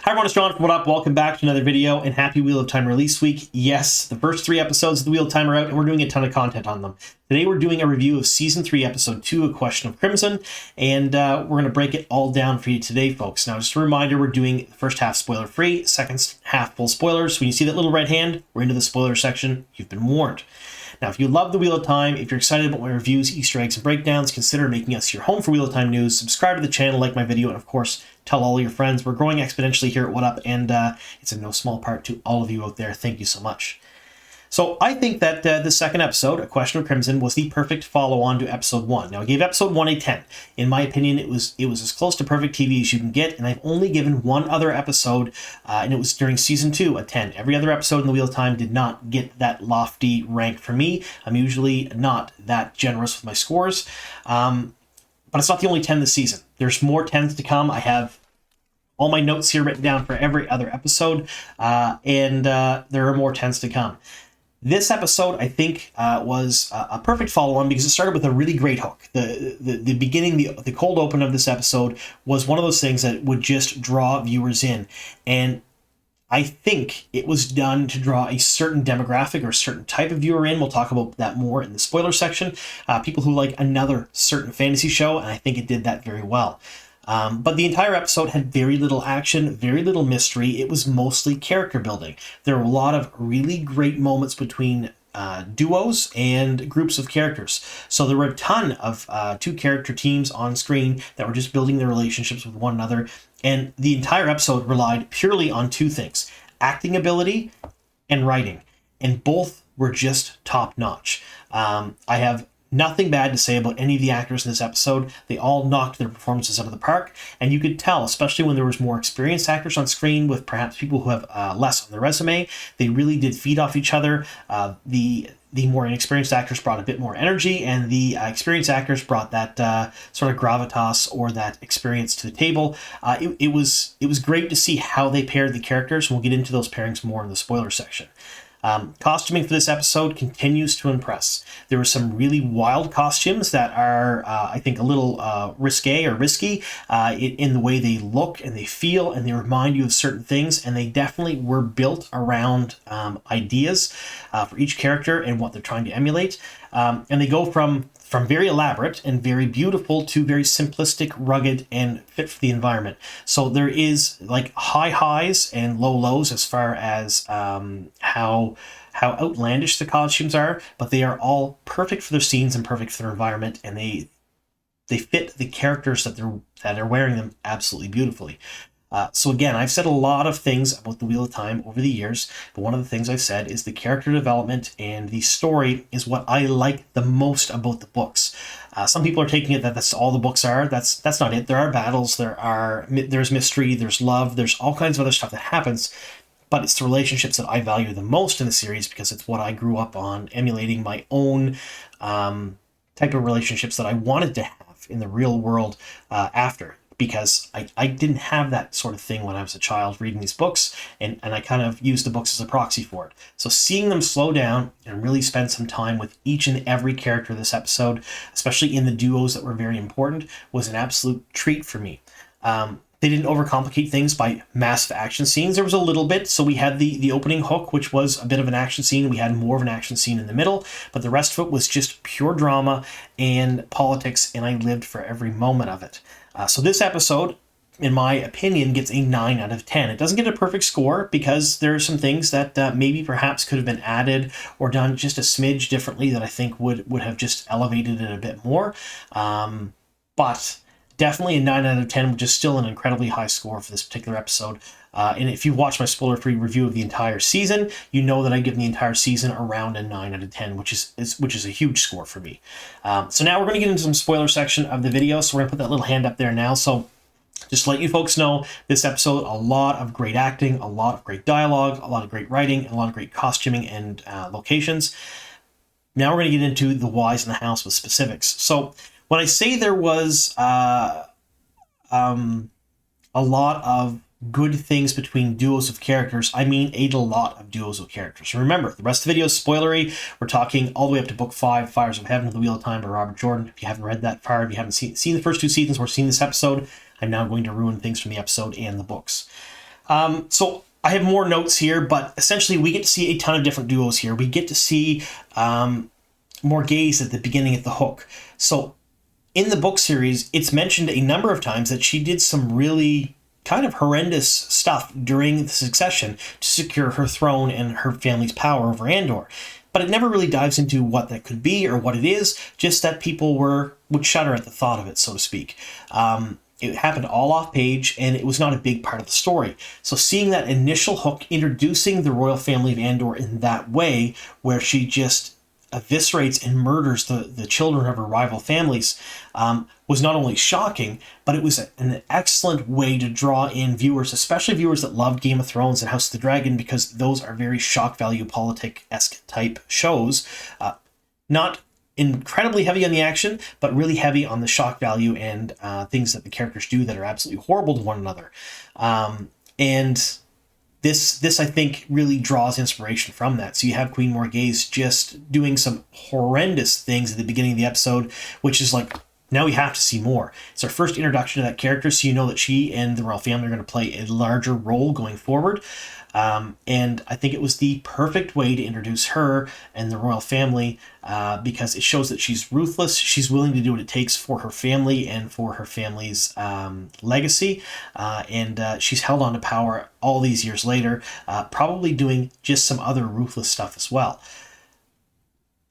Hi everyone, it's John from What Up. Welcome back to another video and happy Wheel of Time release week. Yes, the first 3 episodes of the Wheel of Time are out and we're doing a ton of content on them. Today we're doing a review of Season 3, Episode 2, A Question of Crimson, and we're going to break it all down for you today, folks. Now, just a reminder, we're doing the first half spoiler-free, second half full spoilers. When you see that little red hand, we're into the spoiler section. You've been warned. Now, if you love the Wheel of Time, if you're excited about my reviews, Easter eggs, and breakdowns, consider making us your home for Wheel of Time news. Subscribe to the channel, like my video, and of course, tell all your friends. We're growing exponentially here at What Up, and it's in no small part to all of you out there. Thank you so much. So I think that the second episode, A Question of Crimson, was the perfect follow-on to Episode 1. Now, I gave Episode 1 a 10. In my opinion, it was as close to perfect TV as you can get, and I've only given one other episode, and it was during Season 2, a 10. Every other episode in the Wheel of Time did not get that lofty rank for me. I'm usually not that generous with my scores, but it's not the only 10 this season. There's more 10s to come. I have all my notes here written down for every other episode, and there are more 10s to come. This episode, I think, was a perfect follow-on because it started with a really great hook. The beginning, the cold open of this episode was one of those things that would just draw viewers in. And I think it was done to draw a certain demographic or a certain type of viewer in. We'll talk about that more in the spoiler section. People who like another certain fantasy show, and I think it did that very well. But the entire episode had very little action, very little mystery. It was mostly character building. There were a lot of really great moments between duos and groups of characters. So there were a ton of 2 character teams on screen that were just building their relationships with one another. And the entire episode relied purely on 2 things: acting ability and writing. And both were just top notch. I have nothing bad to say about any of the actors in this episode. They all knocked their performances out of the park, and you could tell, especially when there was more experienced actors on screen with perhaps people who have less on their resume, they really did feed off each other. The more inexperienced actors brought a bit more energy, and the experienced actors brought that sort of gravitas or that experience to the table. It was great to see how they paired the characters, and we'll get into those pairings more in the spoiler section. Costuming for this episode continues to impress. There were some really wild costumes that are, I think, a little risque or risky in the way they look and they feel, and they remind you of certain things, and they definitely were built around ideas for each character and what they're trying to emulate. And they go from very elaborate and very beautiful to very simplistic, rugged, and fit for the environment. So there is like high highs and low lows as far as how outlandish the costumes are, but they are all perfect for their scenes and perfect for their environment, and they fit the characters that are wearing them absolutely beautifully. So again, I've said a lot of things about the Wheel of Time over the years, but one of the things I've said is the character development and the story is what I like the most about the books. Some people are taking it that that's all the books are. That's not it. There are battles, there's mystery, there's love, there's all kinds of other stuff that happens, but it's the relationships that I value the most in the series because it's what I grew up on, emulating my own type of relationships that I wanted to have in the real world after. Because I didn't have that sort of thing when I was a child reading these books, and I kind of used the books as a proxy for it. So seeing them slow down and really spend some time with each and every character of this episode, especially in the duos that were very important, was an absolute treat for me. They didn't overcomplicate things by massive action scenes. There was a little bit. So we had the opening hook, which was a bit of an action scene. We had more of an action scene in the middle, but the rest of it was just pure drama and politics, and I lived for every moment of it. So this episode, in my opinion, gets a 9 out of 10. It doesn't get a perfect score because there are some things that maybe perhaps could have been added or done just a smidge differently that I think would have just elevated it a bit more. But definitely a 9 out of 10, which is still an incredibly high score for this particular episode. And if you've watched my spoiler-free review of the entire season, you know that I give the entire season around a 9 out of 10, which is a huge score for me. So now we're going to get into some spoiler section of the video. So we're going to put that little hand up there now. So just to let you folks know, this episode, a lot of great acting, a lot of great dialogue, a lot of great writing, and a lot of great costuming and locations. Now we're going to get into the whys in the house with specifics. So when I say there was a lot of good things between duos of characters, I mean a lot of duos of characters. Remember, the rest of the video is spoilery. We're talking all the way up to Book 5, Fires of Heaven, The Wheel of Time by Robert Jordan. If you haven't read that far, if you haven't seen the first 2 seasons or seen this episode, I'm now going to ruin things from the episode and the books. So I have more notes here, but essentially we get to see a ton of different duos here. We get to see more gays at the beginning at the Hook. So in the book series, it's mentioned a number of times that she did some really kind of horrendous stuff during the succession to secure her throne and her family's power over Andor. But it never really dives into what that could be or what it is, just that people would shudder at the thought of it, so to speak. It happened all off page, and it was not a big part of the story. So seeing that initial Hook introducing the royal family of Andor in that way, where she just eviscerates and murders the children of her rival families, was not only shocking, but it was an excellent way to draw in viewers, especially viewers that love Game of Thrones and House of the Dragon, because those are very shock value politic-esque type shows. Not incredibly heavy on the action, but really heavy on the shock value and things that the characters do that are absolutely horrible to one another. And this I think really draws inspiration from that. So you have Queen Morghese just doing some horrendous things at the beginning of the episode, which is like, now we have to see more. It's our first introduction to that character, so you know that she and the royal family are going to play a larger role going forward. And I think it was the perfect way to introduce her and the royal family, because it shows that she's ruthless. She's willing to do what it takes for her family and for her family's legacy. And she's held on to power all these years later, probably doing just some other ruthless stuff as well.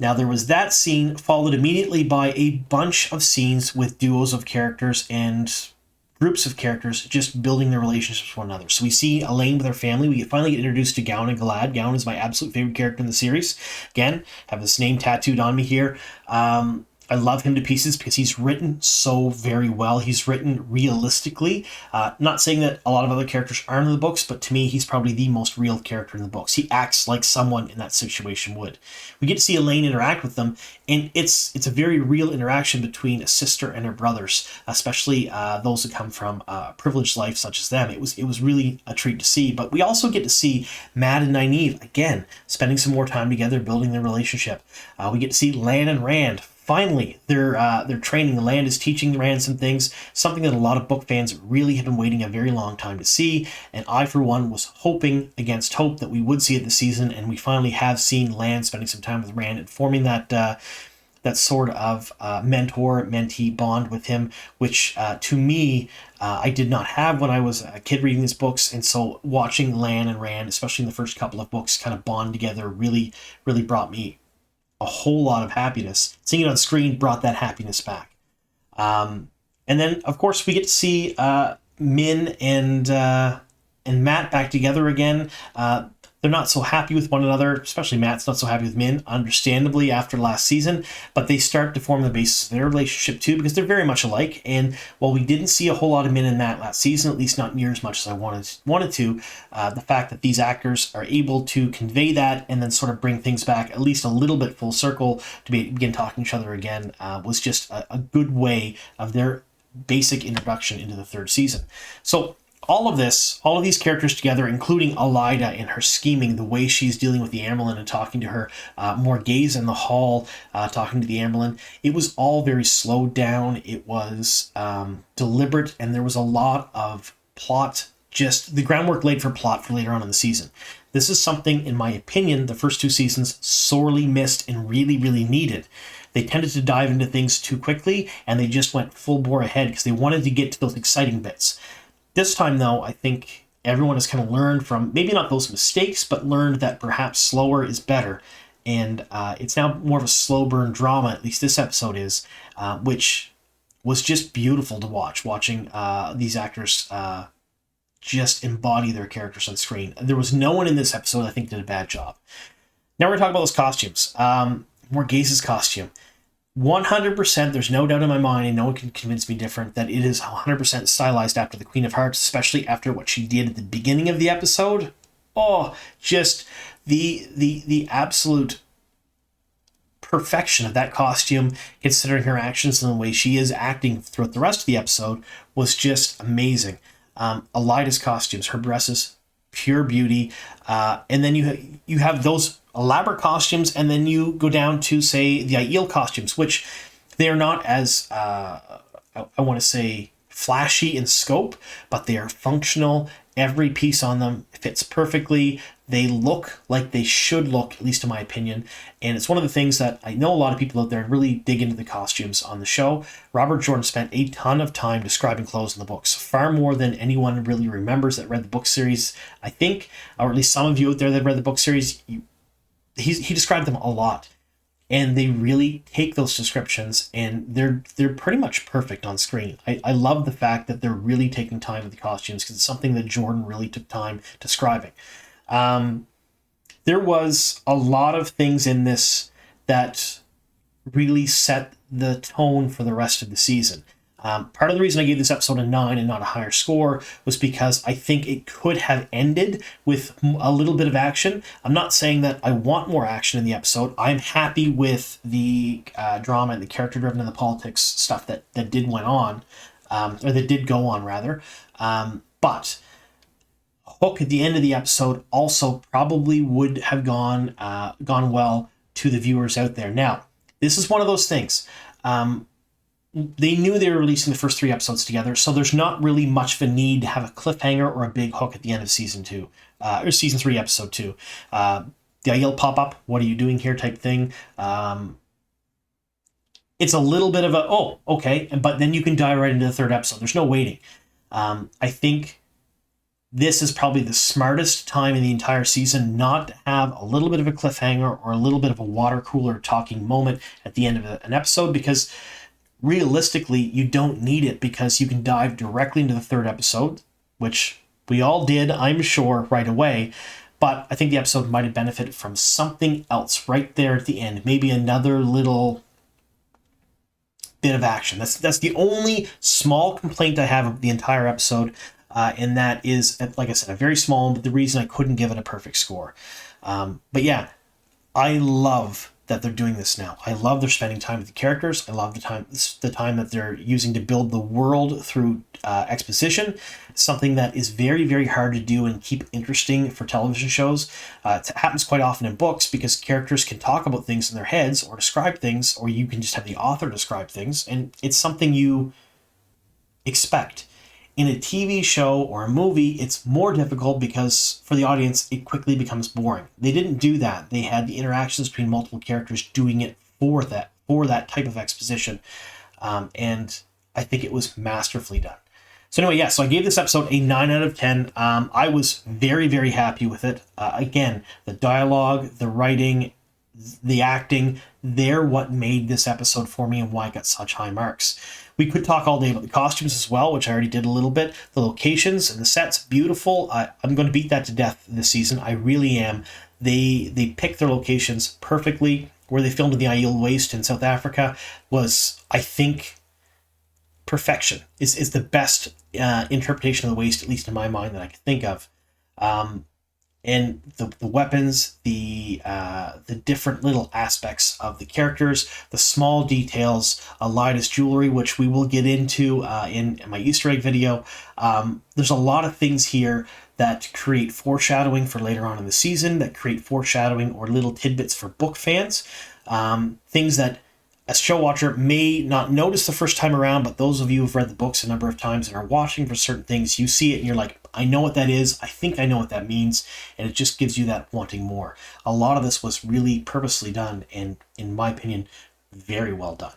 Now, there was that scene followed immediately by a bunch of scenes with duos of characters and groups of characters just building their relationships with one another. So we see Elaine with her family. We finally get introduced to Gown and Galad. Gown is my absolute favorite character in the series. Again, have this name tattooed on me here. I love him to pieces because he's written so very well. He's written realistically. Not saying that a lot of other characters aren't in the books, but to me, he's probably the most real character in the books. He acts like someone in that situation would. We get to see Elaine interact with them, and it's a very real interaction between a sister and her brothers, especially those that come from a privileged life such as them. It was really a treat to see. But we also get to see Mad and Nynaeve, again, spending some more time together, building their relationship. We get to see Lan and Rand. Finally, they're training. Land is teaching Rand some things, something that a lot of book fans really have been waiting a very long time to see. And I, for one, was hoping against hope that we would see it this season, and we finally have seen Land spending some time with Rand and forming that sort of mentor-mentee bond with him, which to me, I did not have when I was a kid reading these books. And so watching Lan and Rand, especially in the first couple of books, kind of bond together really, really brought me a whole lot of happiness. Seeing it on screen brought that happiness back. And then, of course, we get to see Min and Matt back together again. They're not so happy with one another, especially Matt's not so happy with Min, understandably, after last season, but they start to form the basis of their relationship too, because they're very much alike. And while we didn't see a whole lot of Min and Matt last season, at least not near as much as I wanted to, the fact that these actors are able to convey that and then sort of bring things back at least a little bit full circle to begin talking to each other again was just a good way of their basic introduction into the third season. So all of these characters together, including Elida and her scheming, the way she's dealing with the Amberlin and talking to her, Morghese in the hall, talking to the Amberlin, it was all very slowed down. It was deliberate, and there was a lot of plot, just the groundwork laid for plot for later on in the season. This is something, in my opinion, the first two seasons sorely missed and really, really needed. They tended to dive into things too quickly, and they just went full bore ahead because they wanted to get to those exciting bits. This time, though, I think everyone has kind of learned from, maybe not those mistakes, but learned that perhaps slower is better. And it's now more of a slow burn drama, at least this episode is, which was just beautiful to watching these actors just embody their characters on screen. There was no one in this episode I think did a bad job. Now we're going to talk about those costumes. Morghese's costume. 100%, there's no doubt in my mind, and no one can convince me different, that it is 100% stylized after the Queen of Hearts, especially after what she did at the beginning of the episode. Oh, just the absolute perfection of that costume, considering her actions and the way she is acting throughout the rest of the episode, was just amazing. Elida's costumes, her dresses, pure beauty. And then you have those elaborate costumes, and then you go down to, say, the Aiel costumes, which they are not as, I want to say, flashy in scope, but they are functional Every piece on them fits perfectly. They look like they should look, at least in my opinion. And it's one of the things that I know a lot of people out there really dig into the costumes on the show. Robert Jordan spent a ton of time describing clothes in the books, far more than anyone really remembers that read the book series, I think, or at least some of you out there that read the book series. He described them a lot. And they really take those descriptions and they're pretty much perfect on screen. I love the fact that they're really taking time with the costumes because it's something that Jordan really took time describing. There was a lot of things in this that really set the tone for the rest of the season. Part of the reason I gave this episode a 9 and not a higher score was because I think it could have ended with a little bit of action. I'm not saying that I want more action in the episode. I'm happy with the drama and the character-driven and the politics stuff that did went on, or that did go on, rather. But Hook at the end of the episode also probably would have gone well to the viewers out there. Now, this is one of those things. They knew they were releasing the first 3 episodes together, so there's not really much of a need to have a cliffhanger or a big hook at the end of season 2, or season 3, episode 2. The idea will pop up, what are you doing here type thing. It's a little bit of a, oh, okay, but then you can dive right into the 3rd episode. There's no waiting. I think this is probably the smartest time in the entire season not to have a little bit of a cliffhanger or a little bit of a water cooler talking moment at the end of an episode, because realistically, you don't need it because you can dive directly into the 3rd episode, which we all did, I'm sure, right away. But I think the episode might have benefited from something else right there at the end. Maybe another little bit of action. That's the only small complaint I have of the entire episode. And that is, like I said, a very small one, but the reason I couldn't give it a perfect score. But yeah, I love that they're doing this now. I love they're spending time with the characters. I love the time that they're using to build the world through exposition. Something that is very, very hard to do and keep interesting for television shows. It happens quite often in books because characters can talk about things in their heads or describe things, or you can just have the author describe things, and it's something you expect. In a TV show or a movie, it's more difficult because for the audience, it quickly becomes boring. They didn't do that. They had the interactions between multiple characters doing it for that type of exposition. And I think it was masterfully done. So anyway, yeah, so I gave this episode a 9 out of 10. I was very, very happy with it. Again, the dialogue, the writing, the acting, they're what made this episode for me and why I got such high marks. We could talk all day about the costumes as well, which I already did a little bit. The locations and the sets, beautiful. I'm going to beat that to death this season. I really am. They picked their locations perfectly. Where they filmed in the Isle Waste in South Africa was, I think, perfection. Is the best interpretation of the waste, at least in my mind, that I could think of. And the weapons, the different little aspects of the characters, the small details, Elida's jewelry, which we will get into in my Easter egg video. There's a lot of things here that create foreshadowing for later on in the season, that create foreshadowing or little tidbits for book fans. Things that a show watcher may not notice the first time around, but those of you who've read the books a number of times and are watching for certain things, you see it and you're like, I know what that is. I think I know what that means. And it just gives you that wanting more. A lot of this was really purposely done and, in my opinion, very well done.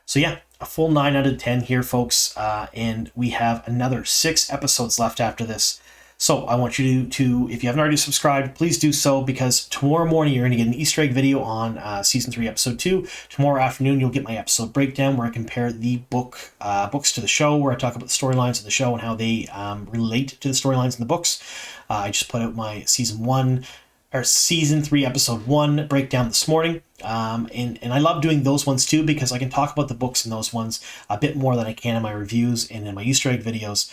So yeah, a full 9 out of 10 here, folks. And we have another 6 episodes left after this. So I want you to, if you haven't already subscribed, please do so, because tomorrow morning you're going to get an Easter egg video on Season 3, Episode 2. Tomorrow afternoon you'll get my episode breakdown where I compare the books to the show, where I talk about the storylines of the show and how they relate to the storylines in the books. I just put out my Season 3, Episode 1 breakdown this morning. And I love doing those ones too, because I can talk about the books in those ones a bit more than I can in my reviews and in my Easter egg videos,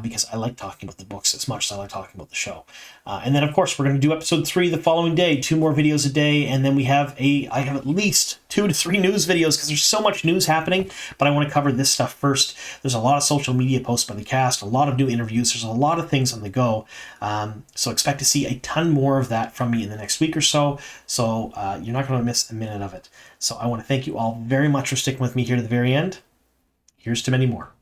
because I like talking about the books as much as I like talking about the show. And then, of course, we're going to do Episode 3 the following day, 2 more videos a day, and then I have at least 2 to 3 news videos, because there's so much news happening, but I want to cover this stuff first. There's a lot of social media posts by the cast, a lot of new interviews, there's a lot of things on the go, so expect to see a ton more of that from me in the next week or so, you're not going to miss a minute of it. So I want to thank you all very much for sticking with me here to the very end. Here's to many more.